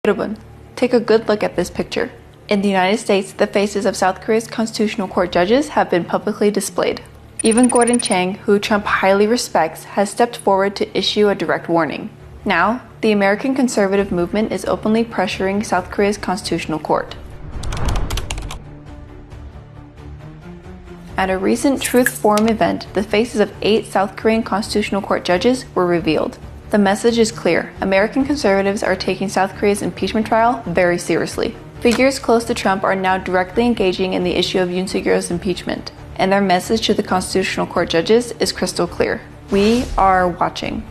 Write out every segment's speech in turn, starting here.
여러분, take a good look at this picture. In the United States, the faces of South Korea's Constitutional Court judges have been publicly displayed. Even Gordon Chang, who Trump highly respects, has stepped forward to issue a direct warning. Now, the American conservative movement is openly pressuring South Korea's Constitutional Court. At a recent Truth Forum event, the faces of 8 South Korean Constitutional Court judges were revealed. The message is clear. American conservatives are taking South Korea's impeachment trial very seriously. Figures close to Trump are now directly engaging in the issue of Yoon Suk-yeol's impeachment, and their message to the Constitutional Court judges is crystal clear. We are watching.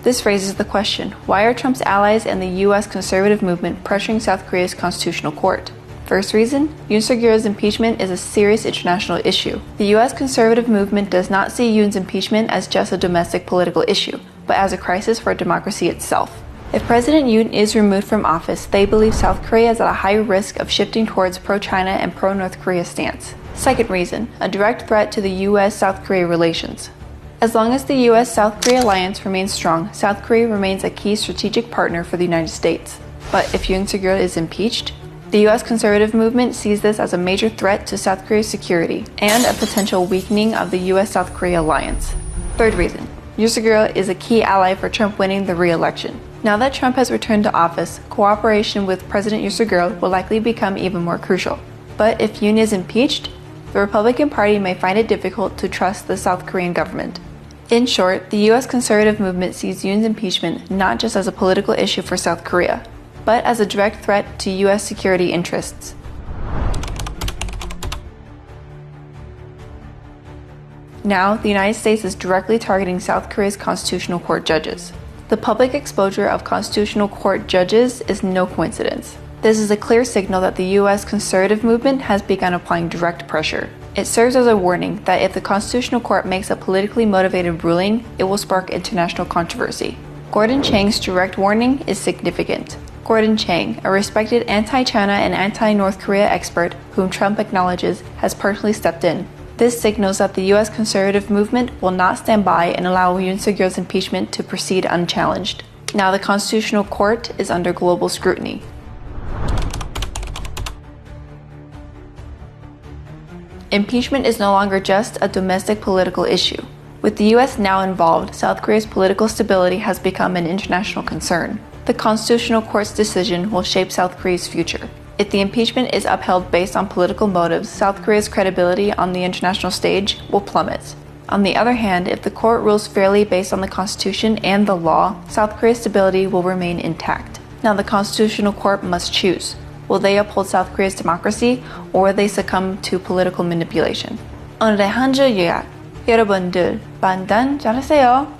This raises the question, why are Trump's allies and the U.S. conservative movement pressuring South Korea's Constitutional Court? First reason, Yoon Suk-yeol's impeachment is a serious international issue. The U.S. conservative movement does not see Yoon's impeachment as just a domestic political issue, but as a crisis for democracy itself. If President Yoon is removed from office, they believe South Korea is at a high risk of shifting towards pro-China and pro-North Korea stance. Second reason, a direct threat to the U.S.-South Korea relations. As long as the U.S.-South Korea alliance remains strong, South Korea remains a key strategic partner for the United States. But if Yoon Suk-yeol is impeached, the U.S. conservative movement sees this as a major threat to South Korea's security and a potential weakening of the U.S.-South Korea alliance. Third reason, Yoon Suk-yeol is a key ally for Trump winning the re-election. Now that Trump has returned to office, cooperation with President Yoon Suk-yeol will likely become even more crucial. But if Yoon is impeached, the Republican Party may find it difficult to trust the South Korean government. In short, the U.S. conservative movement sees Yoon's impeachment not just as a political issue for South Korea, but as a direct threat to U.S. security interests. Now, the United States is directly targeting South Korea's Constitutional Court judges. The public exposure of Constitutional Court judges is no coincidence. This is a clear signal that the U.S. conservative movement has begun applying direct pressure. It serves as a warning that if the Constitutional Court makes a politically motivated ruling, it will spark international controversy. Gordon Chang's direct warning is significant. Gordon Chang, a respected anti-China and anti-North Korea expert whom Trump acknowledges, has personally stepped in. This signals that the U.S. conservative movement will not stand by and allow Yoon Suk-yeol's impeachment to proceed unchallenged. Now the Constitutional Court is under global scrutiny. Impeachment is no longer just a domestic political issue. With the U.S. now involved, South Korea's political stability has become an international concern. The Constitutional Court's decision will shape South Korea's future. If the impeachment is upheld based on political motives, South Korea's credibility on the international stage will plummet. On the other hand, if the court rules fairly based on the Constitution and the law, South Korea's stability will remain intact. Now the Constitutional Court must choose. Will they uphold South Korea's democracy or will they succumb to political manipulation? 오늘의 한 줄 요약. 여러분들 판단 잘하세요.